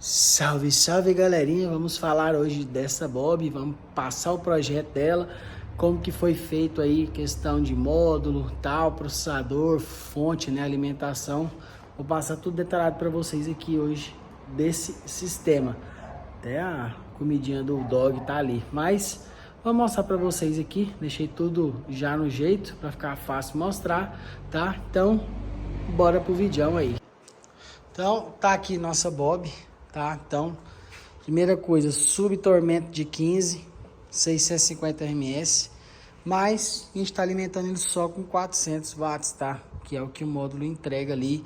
Salve, salve galerinha, vamos falar hoje dessa Bob, vamos passar o projeto dela, como que foi feito aí, questão de módulo, tal, processador, fonte, né, alimentação. Vou passar tudo detalhado para vocês aqui hoje desse sistema. Até a comidinha do dog tá ali, mas vou mostrar para vocês aqui, deixei tudo já no jeito para ficar fácil mostrar, tá? Então, bora pro vídeo aí. Então, tá aqui nossa Bob. Tá? Então, primeira coisa, subtormento de 15, 650 rs, mas a gente está alimentando ele só com 400 watts, tá? Que é o que o módulo entrega ali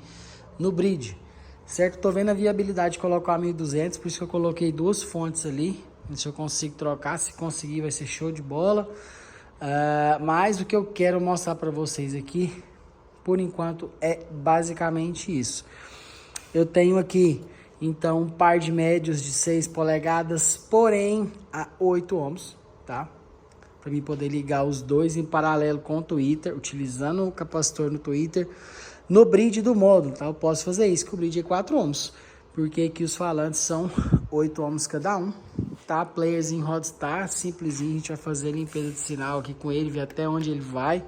no bridge, certo? Tô vendo a viabilidade de colocar 1200, por isso que eu coloquei duas fontes ali, se eu consigo trocar, se conseguir vai ser show de bola. Mas o que eu quero mostrar para vocês aqui, por enquanto, é basicamente isso. Eu tenho aqui então um par de médios de 6 polegadas, porém a 8 ohms, tá? Para mim poder ligar os dois em paralelo com o tweeter, utilizando o capacitor no tweeter, no bridge do módulo, tá? Eu posso fazer isso, que o bridge é 4 ohms, porque aqui os falantes são 8 ohms cada um, tá? Players em Rodstar, simplesinho, a gente vai fazer a limpeza de sinal aqui com ele, ver até onde ele vai,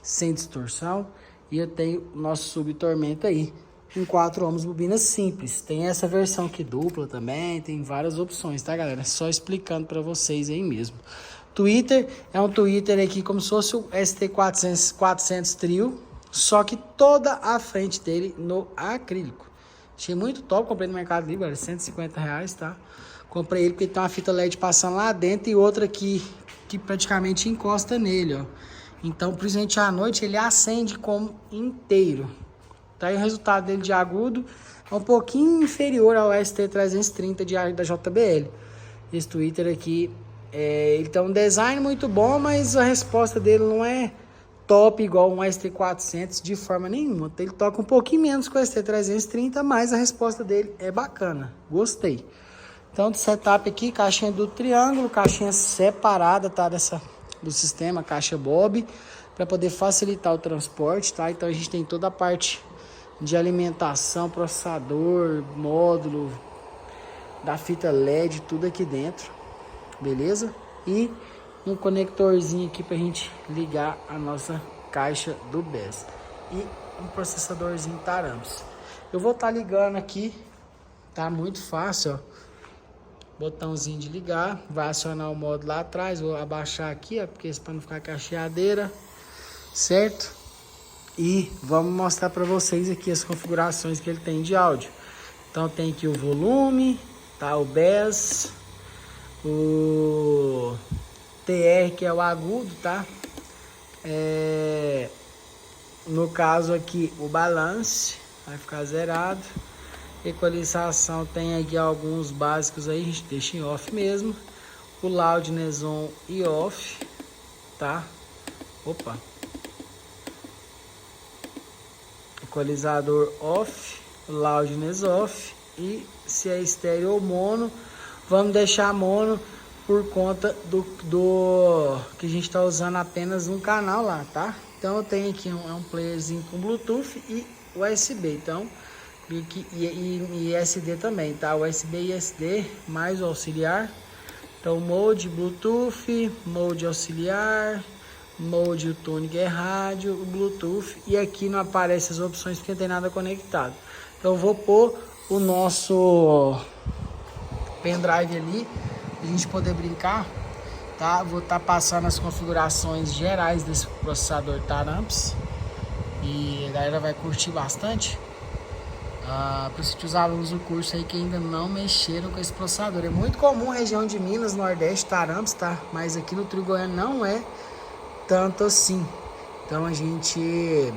sem distorção. E eu tenho o nosso subtormento aí, em 4 ohms, bobina simples. Tem essa versão aqui dupla também, tem várias opções, tá galera? Só explicando para vocês aí mesmo. Tweeter é um tweeter aqui como se fosse o ST400 Trio, só que toda a frente dele no acrílico. Achei muito top, comprei no Mercado Livre, galera, R$150, tá? Comprei ele porque tem uma fita LED passando lá dentro e outra aqui que praticamente encosta nele, ó. Então, principalmente à noite, ele acende como inteiro. Tá aí o resultado dele de agudo é um pouquinho inferior ao ST330 da JBL. Esse tweeter aqui, ele tem um design muito bom, mas a resposta dele não é top igual um ST400 de forma nenhuma. Ele toca um pouquinho menos que o ST330, mas a resposta dele é bacana. Gostei. Então, do setup aqui, caixinha do triângulo, caixinha separada, tá? Do sistema, caixa Bob, para poder facilitar o transporte, tá? Então, a gente tem toda a parte de alimentação, processador, módulo, da fita LED, tudo aqui dentro, beleza? E um conectorzinho aqui pra gente ligar a nossa caixa do BES. E um processadorzinho Taramps. Eu vou estar ligando aqui, tá muito fácil, ó. Botãozinho de ligar, vai acionar o módulo lá atrás, vou abaixar aqui, ó, porque para não ficar cacheadeira, certo? E vamos mostrar para vocês aqui as configurações que ele tem de áudio. Então tem aqui o volume, tá? O bass, o TR que é o agudo, tá? No caso aqui o balance vai ficar zerado. Equalização tem aqui alguns básicos aí, a gente deixa em off mesmo. O loudness on e off, tá? Opa! Equalizador off, loudness off, e se é estéreo ou mono, vamos deixar mono por conta do que a gente está usando apenas um canal lá, tá? Então eu tenho aqui um playerzinho com Bluetooth e USB, então e SD também, tá? USB e SD mais o auxiliar. Então mode Bluetooth, mode auxiliar, mode, o tuning é rádio, o Bluetooth, e aqui não aparece as opções porque não tem nada conectado. Então eu vou pôr o nosso pendrive ali pra gente poder brincar, tá? Vou estar passando as configurações gerais desse processador Taramps e a galera vai curtir bastante. Para os alunos do curso aí que ainda não mexeram com esse processador. É muito comum região de Minas, Nordeste, Taramps, tá? Mas aqui no Trio Goiano não é tanto assim. Então a gente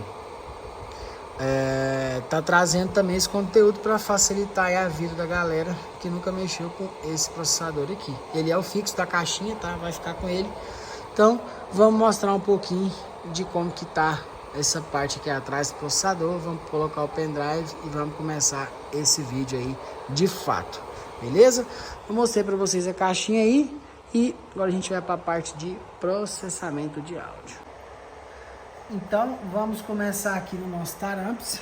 tá trazendo também esse conteúdo para facilitar a vida da galera que nunca mexeu com esse processador aqui. Ele é o fixo da caixinha, tá? Vai ficar com ele. Então vamos mostrar um pouquinho de como que tá essa parte aqui atrás do processador. Vamos colocar o pendrive e vamos começar esse vídeo aí de fato, beleza? Eu mostrei para vocês a caixinha aí. E agora a gente vai para a parte de processamento de áudio. Então, vamos começar aqui no nosso Taramps.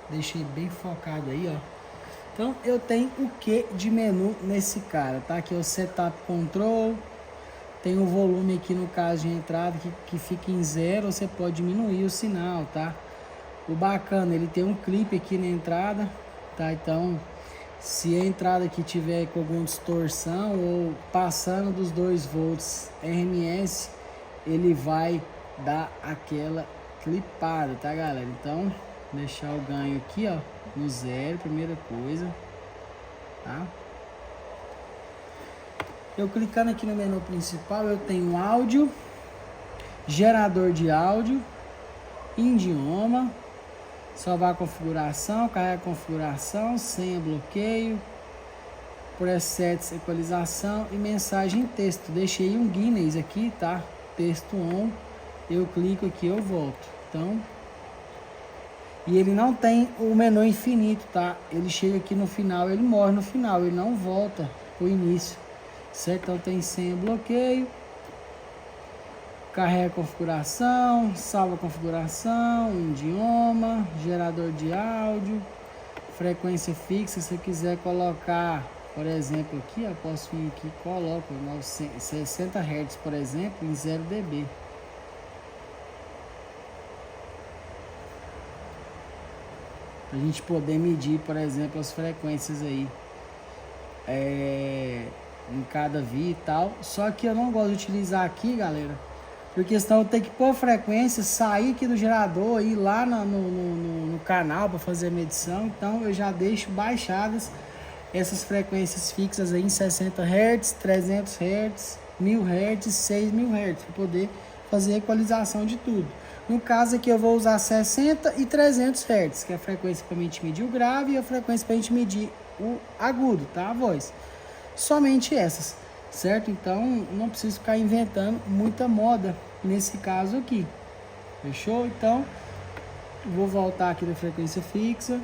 Deixei bem focado aí, ó. Então eu tenho o que de menu nesse cara, tá? Aqui é o Setup Control, tem o volume aqui no caso de entrada que fica em 0, você pode diminuir o sinal, tá? O bacana, ele tem um clipe aqui na entrada, tá? Então, se a entrada aqui tiver com alguma distorção ou passando dos 2 volts RMS, ele vai dar aquela clipada, tá, galera? Então, deixar o ganho aqui, ó, no 0, primeira coisa, tá? Eu clicando aqui no menu principal, eu tenho áudio, gerador de áudio, idioma, salvar a configuração, carregar a configuração, senha, bloqueio, presets, equalização e mensagem em texto. Deixei um Guinness aqui, tá? Texto on, eu clico aqui, eu volto. Então, e ele não tem o menu infinito, tá? Ele chega aqui no final, ele morre no final, ele não volta pro início, certo? Então tem senha, bloqueio, carrega a configuração, salva a configuração, idioma, gerador de áudio, frequência fixa. Se eu quiser colocar, por exemplo, aqui, eu posso vir aqui e coloco 60 Hz, por exemplo, em 0 dB. Pra gente poder medir, por exemplo, as frequências aí em cada via e tal. Só que eu não gosto de utilizar aqui, galera, porque senão eu tenho que pôr frequência, sair aqui do gerador, ir lá no canal para fazer a medição. Então eu já deixo baixadas essas frequências fixas aí em 60 Hz, 300 Hz, 1000 Hz, 6000 Hz, para poder fazer a equalização de tudo. No caso aqui eu vou usar 60 e 300 Hz, que é a frequência para a gente medir o grave e a frequência para a gente medir o agudo, tá? A voz. Somente essas, certo? Então não preciso ficar inventando muita moda nesse caso aqui. Fechou? Então vou voltar aqui da frequência fixa.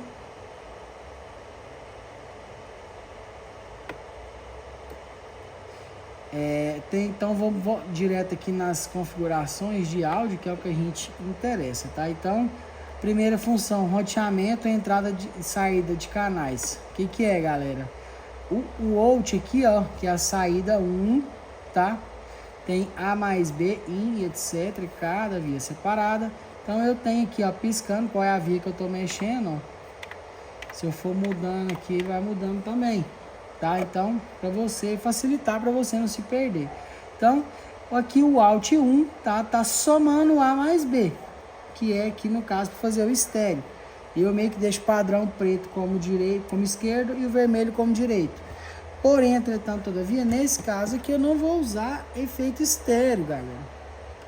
Então vou direto aqui nas configurações de áudio, que é o que a gente interessa, tá? Então, primeira função, roteamento, entrada e saída de canais. O que é, galera? O out aqui, ó, que é a saída 1, tá? Tem A mais B, in, etc, cada via separada. Então eu tenho aqui, ó, piscando qual é a via que eu tô mexendo, ó. Se eu for mudando aqui, ele vai mudando também, tá? Então, para você facilitar, para você não se perder. Então, aqui o Alt 1, tá somando A mais B, que é aqui no caso para fazer o estéreo. E eu meio que deixo o padrão preto como direito, como esquerdo, e o vermelho como direito. Porém, entretanto, todavia, nesse caso aqui eu não vou usar efeito estéreo, galera.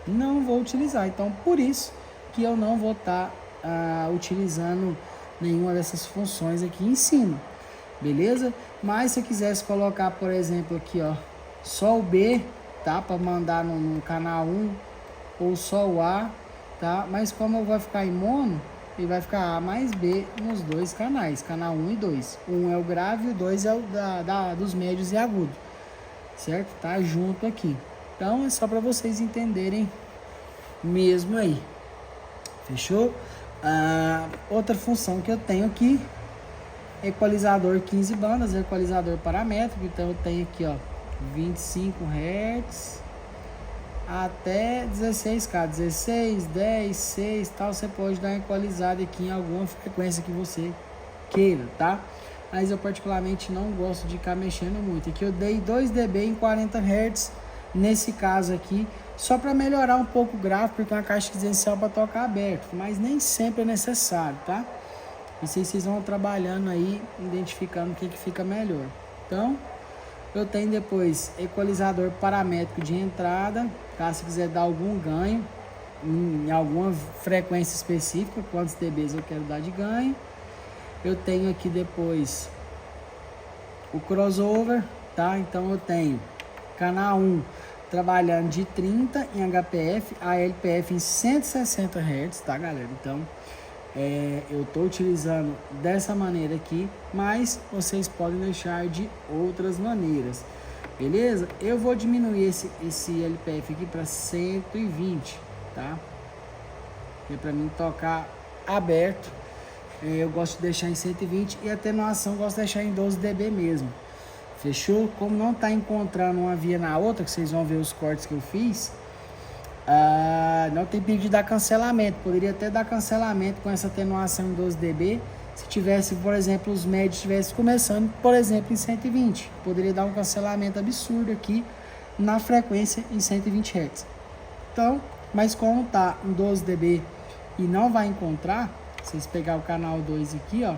Não vou utilizar. Então, por isso que eu não vou estar utilizando nenhuma dessas funções aqui em cima. Beleza? Mas se eu quisesse colocar, por exemplo, aqui, ó, só o B, tá? Para mandar no canal 1, ou só o A, tá? Mas como vai ficar em mono, ele vai ficar A mais B nos dois canais, canal 1 e 2. Um é o grave e o 2 é o dos médios e agudo, certo? Tá junto aqui. Então é só para vocês entenderem mesmo aí. Fechou? Outra função que eu tenho aqui, equalizador 15 bandas, equalizador paramétrico. Então eu tenho aqui, ó, 25 Hz até 16K, 16, 10, 6, tal. Você pode dar uma equalizada aqui em alguma frequência que você queira, tá? Mas eu particularmente não gosto de ficar mexendo muito. Aqui eu dei 2 dB em 40 Hz nesse caso aqui, só para melhorar um pouco o gráfico, porque é uma caixa residencial para tocar aberto, mas nem sempre é necessário, tá? E vocês vão trabalhando aí, identificando o que fica melhor. Então, eu tenho depois equalizador paramétrico de entrada, caso você quiser dar algum ganho em alguma frequência específica, quantos dBs eu quero dar de ganho. Eu tenho aqui depois o crossover, tá? Então eu tenho canal 1 trabalhando de 30 em HPF, a LPF em 160 Hz, tá, galera? Então eu estou utilizando dessa maneira aqui, mas vocês podem deixar de outras maneiras, beleza? Eu vou diminuir esse LPF aqui para 120, tá? É para mim tocar aberto eu gosto de deixar em 120 e a atenuação eu gosto de deixar em 12 dB mesmo. Fechou? Como não tá encontrando uma via na outra, que vocês vão ver os cortes que eu fiz, não tem perigo de dar cancelamento. Poderia até dar cancelamento com essa atenuação em 12 dB. Se tivesse, por exemplo, os médios estivessem começando, por exemplo, em 120. Poderia dar um cancelamento absurdo aqui na frequência em 120 Hz. Então, mas como tá em 12 dB e não vai encontrar, vocês pegar o canal 2 aqui, ó,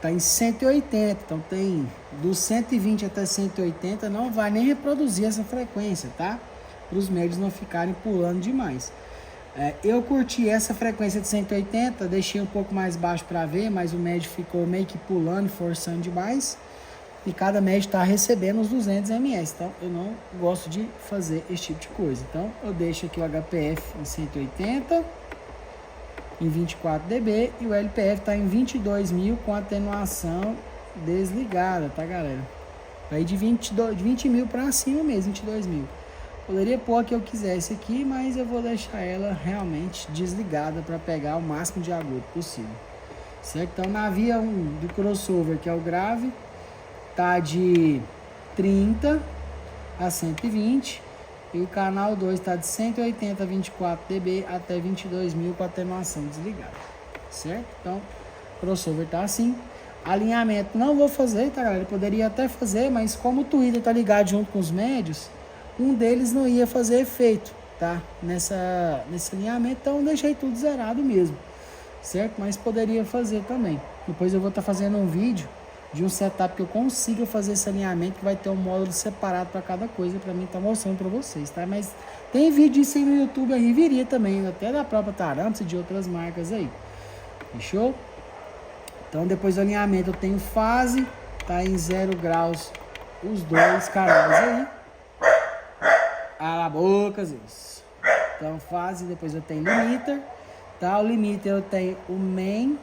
tá em 180, então tem do 120 até 180, não vai nem reproduzir essa frequência, tá? Para os médios não ficarem pulando demais. Eu curti essa frequência de 180, deixei um pouco mais baixo para ver, mas o médio ficou meio que pulando, forçando demais. E cada médio está recebendo os 200 ms, então eu não gosto de fazer esse tipo de coisa. Então eu deixo aqui o HPF em 180, em 24 dB, e o LPF está em 22.000 com atenuação desligada, tá, galera? Vai de 20.000 para cima mesmo, 22.000. Poderia pôr a que eu quisesse aqui, mas eu vou deixar ela realmente desligada para pegar o máximo de agudo possível. Certo? Então na via 1 do crossover, que é o grave, tá de 30 a 120 e o canal 2 está de 180 a 24 dB até 22.000 com atenuação desligada. Certo? Então o crossover tá assim. Alinhamento não vou fazer, tá, galera? Eu poderia até fazer, mas como o tweeter tá ligado junto com os médios, um deles não ia fazer efeito, tá? Nesse alinhamento, então deixei tudo zerado mesmo, certo? Mas poderia fazer também. Depois eu vou estar fazendo um vídeo de um setup que eu consiga fazer esse alinhamento, que vai ter um módulo separado para cada coisa, para mim tá mostrando para vocês, tá? Mas tem vídeo disso aí no YouTube aí, viria também, até da própria Taramps e de outras marcas aí. Fechou? Então depois do alinhamento eu tenho fase, tá em 0 graus os dois canais aí. Cala a boca, Zeus. Então fase, depois eu tenho limiter, tá? O limiter eu tenho o main,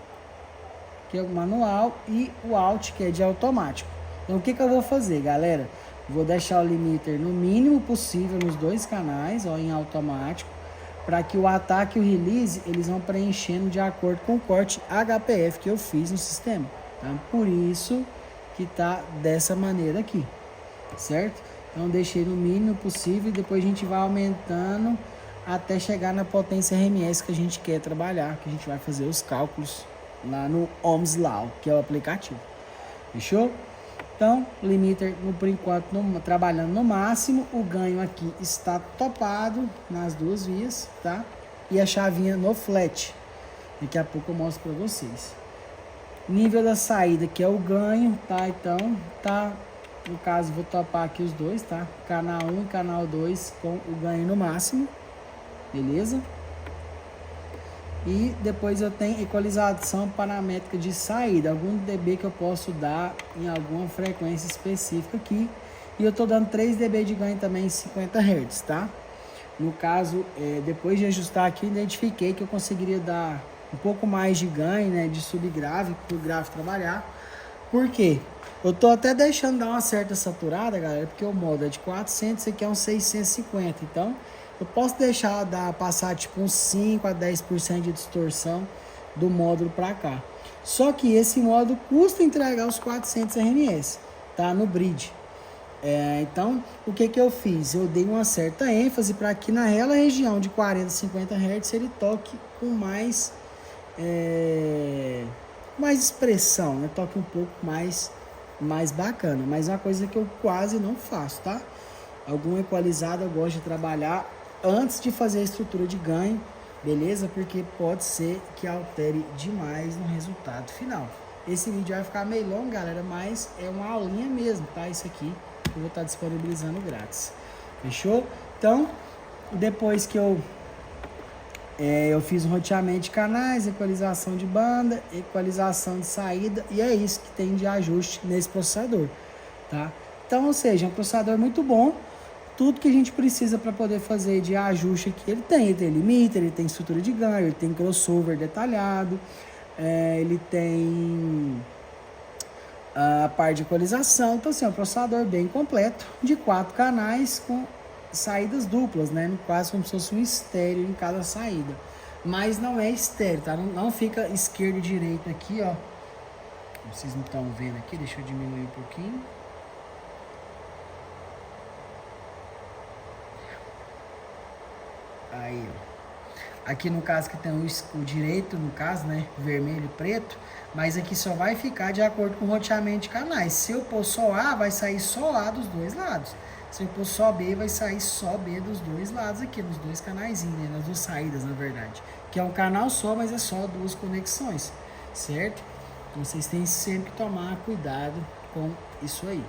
que é o manual, e o out, que é de automático. Então o que eu vou fazer, galera? Vou deixar o limiter no mínimo possível nos dois canais, ó, em automático, para que o ataque e o release eles vão preenchendo de acordo com o corte HPF que eu fiz no sistema. Tá? Por isso que tá dessa maneira aqui, certo? Então deixei no mínimo possível e depois a gente vai aumentando até chegar na potência RMS que a gente quer trabalhar, que a gente vai fazer os cálculos lá no Ohm's Law, que é o aplicativo. Fechou? Então, o limiter, por enquanto, trabalhando no máximo. O ganho aqui está topado nas duas vias, tá? E a chavinha no flat. Daqui a pouco eu mostro para vocês. Nível da saída, que é o ganho, tá? Então, tá... No caso, vou topar aqui os dois, tá? Canal 1 e canal 2 com o ganho no máximo. Beleza? E depois eu tenho equalização paramétrica de saída. Algum dB que eu posso dar em alguma frequência específica aqui. E eu tô dando 3 dB de ganho também em 50 Hz, tá? No caso, depois de ajustar aqui, identifiquei que eu conseguiria dar um pouco mais de ganho, né? De subgrave, para o grave trabalhar. Por quê? Eu tô até deixando dar uma certa saturada, galera, porque o modo é de 400, esse aqui é um 650, então eu posso deixar passar tipo uns 5 a 10% de distorção do módulo para cá. Só que esse módulo custa entregar os 400 RMS, tá? No bridge. Então, o que eu fiz? Eu dei uma certa ênfase para que naquela região de 40 a 50 Hz ele toque com mais expressão, né? Toque um pouco mais bacana, mas é uma coisa que eu quase não faço, tá? Algum equalizado eu gosto de trabalhar antes de fazer a estrutura de ganho, beleza? Porque pode ser que altere demais no resultado final. Esse vídeo vai ficar meio longo, galera, mas é uma aulinha mesmo, tá? Isso aqui eu vou estar disponibilizando grátis. Fechou? Então, depois que eu fiz um roteamento de canais, equalização de banda, equalização de saída, e é isso que tem de ajuste nesse processador, tá? Então, ou seja, é um processador muito bom. Tudo que a gente precisa para poder fazer de ajuste aqui, ele tem limiter, ele tem estrutura de ganho, ele tem crossover detalhado, ele tem a parte de equalização. Então, assim, é um processador bem completo, de 4 canais com saídas duplas, né? Quase como se fosse um estéreo em cada saída. mas não é estéreo, tá? Não fica esquerdo e direito aqui, ó. Vocês não estão vendo aqui, deixa eu diminuir um pouquinho. Aí, ó. Aqui no caso que tem o direito, no caso, né? Vermelho e preto. Mas aqui só vai ficar de acordo com o roteamento de canais. Se eu pôr só A, vai sair só A dos dois lados. Se eu pôr só B, vai sair só B dos dois lados aqui, nos dois canaizinhos, né? Nas duas saídas, na verdade. Que é um canal só, mas é só duas conexões, certo? Então vocês têm sempre que tomar cuidado com isso aí.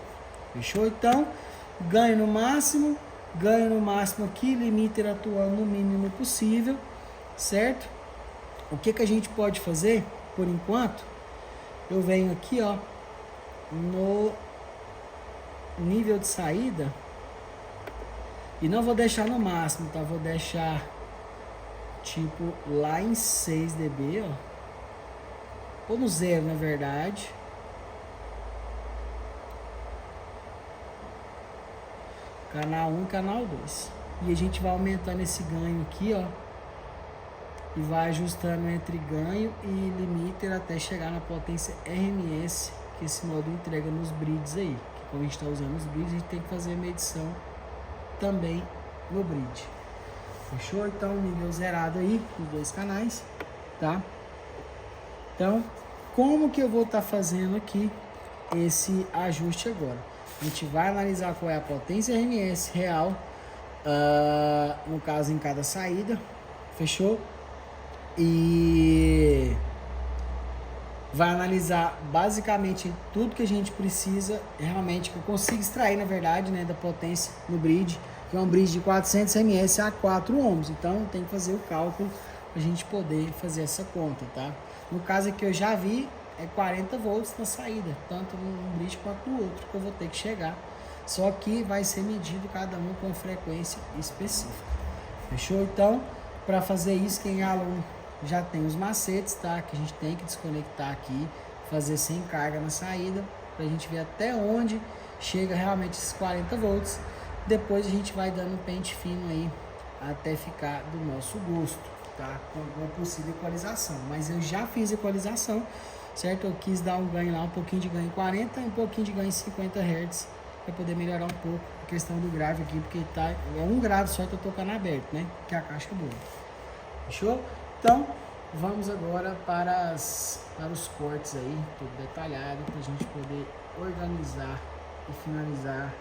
Fechou? Então, ganho no máximo aqui, limiter atuando no mínimo possível, certo? O que a gente pode fazer, por enquanto, eu venho aqui, ó, no nível de saída, e não vou deixar no máximo, tá? Vou deixar, tipo, lá em 6 dB, ó, ou no 0, na verdade. Canal 1 e canal 2. E a gente vai aumentando esse ganho aqui, ó. E vai ajustando entre ganho e limiter até chegar na potência RMS, que esse módulo entrega nos bridges aí. Que como a gente está usando os bridges, a gente tem que fazer a medição também no bridge. Fechou? Então, nível zerado aí, os dois canais, tá? Então, como que eu vou estar fazendo aqui esse ajuste agora? A gente vai analisar qual é a potência RMS real, no caso em cada saída, fechou? E vai analisar basicamente tudo que a gente precisa, realmente, que eu consigo extrair, na verdade, né, da potência no bridge, que é um bridge de 400 ms a 4 ohms. Então tem que fazer o cálculo para a gente poder fazer essa conta, tá? No caso aqui eu já vi, é 40 volts na saída, tanto num bridge quanto no outro, que eu vou ter que chegar. Só que vai ser medido cada um com frequência específica. Fechou? Então, para fazer isso, quem é aluno já tem os macetes, tá? Que a gente tem que desconectar aqui, fazer sem carga na saída, para a gente ver até onde chega realmente esses 40 volts. Depois a gente vai dando um pente fino aí, até ficar do nosso gosto, tá? Com alguma possível equalização. Mas eu já fiz equalização, certo? Eu quis dar um ganho lá, um pouquinho de ganho em 40 e um pouquinho de ganho em 50 Hz, para poder melhorar um pouco a questão do grave aqui, porque tá, é um grave só que eu tô tocando aberto, né? Que é a caixa boa. Fechou? Então, vamos agora para os cortes aí, tudo detalhado, para a gente poder organizar e finalizar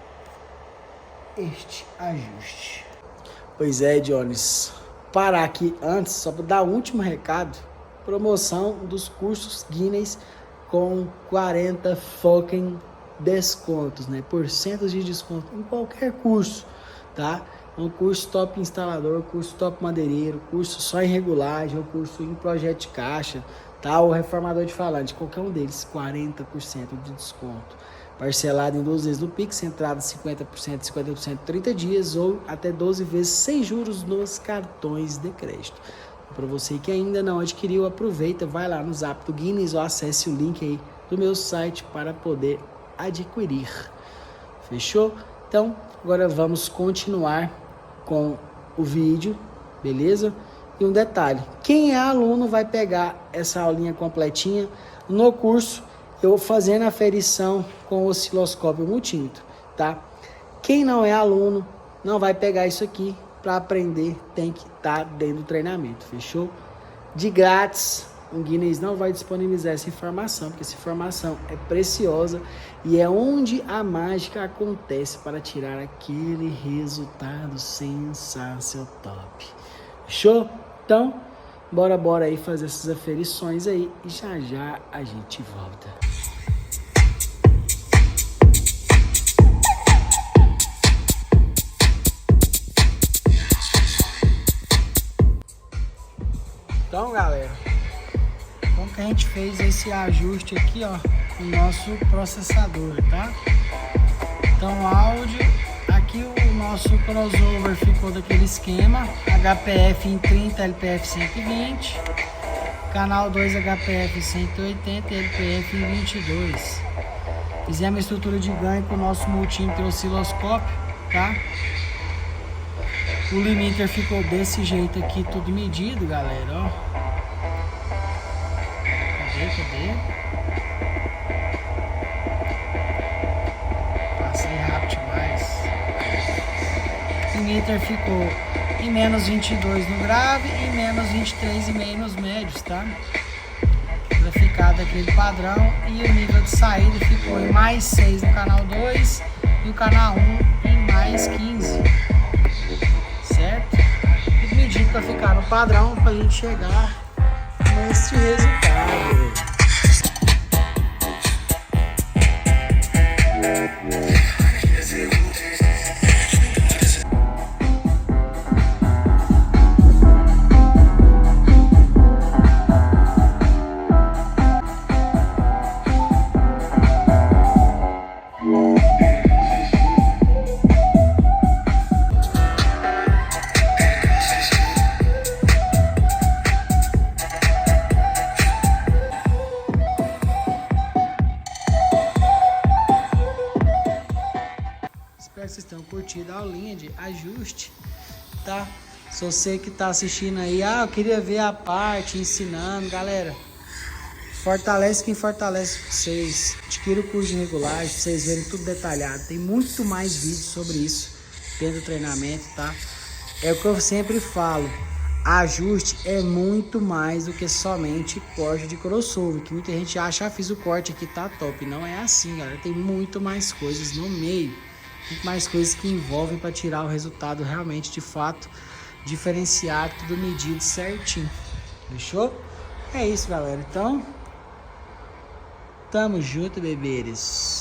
este ajuste. Pois é, Jones. Parar aqui antes, só para dar o último recado. Promoção dos cursos Guinness com 40 fucking descontos, né? Porcentos de desconto em qualquer curso, tá? Um curso top instalador, curso top madeireiro, curso só em regulagem, ou curso em projeto de caixa, tá? O reformador de falante, qualquer um deles, 40% de desconto. Parcelado em 12 vezes no Pix, entrada 50%, 50% 30 dias ou até 12 vezes sem juros nos cartões de crédito. Para você que ainda não adquiriu, aproveita, vai lá no Zap do Guinness ou acesse o link aí do meu site para poder adquirir. Fechou? Então, agora vamos continuar com o vídeo, beleza? E um detalhe, quem é aluno vai pegar essa aulinha completinha no curso, eu fazendo a aferição com o osciloscópio multímetro, tá? Quem não é aluno não vai pegar isso aqui para aprender, tem que estar dentro do treinamento, fechou? De grátis, o Guinness não vai disponibilizar essa informação, porque essa informação é preciosa e é onde a mágica acontece para tirar aquele resultado sensacional top. Fechou? Então, bora aí fazer essas aferições aí e já a gente volta. Então, galera, como que a gente fez esse ajuste aqui, ó, no nosso processador, tá? Então, áudio, aqui o nosso crossover ficou daquele esquema, HPF em 30, LPF 120, canal 2 HPF 180 e LPF em 22. Fizemos a estrutura de ganho com o nosso multímetro osciloscópio, tá? O limiter ficou desse jeito aqui, tudo medido, galera, ó. Cadê? Passei rápido demais. O limiter ficou em menos 22 no grave e menos 23,5 nos médios, tá? Pra ficar daquele padrão. E o nível de saída ficou em mais 6 no canal 2 e o canal 1 em mais 15. Certo? Tudo medido para ficar no padrão para a gente chegar nesse resultado. Espero que vocês tenham curtido a aulinha de ajuste, tá? Se você que tá assistindo aí, eu queria ver a parte ensinando, galera, fortalece quem fortalece vocês. Adquira o curso de regulagem pra vocês verem tudo detalhado. Tem muito mais vídeos sobre isso dentro do treinamento, tá? É o que eu sempre falo, ajuste é muito mais do que somente corte de crossover, que muita gente acha, fiz o corte aqui, tá top. Não é assim, galera, tem muito mais coisas no meio. Muito mais coisas que envolvem para tirar o resultado realmente, de fato, diferenciado, tudo medido certinho. Fechou? É isso, galera. Então, tamo junto, bebês.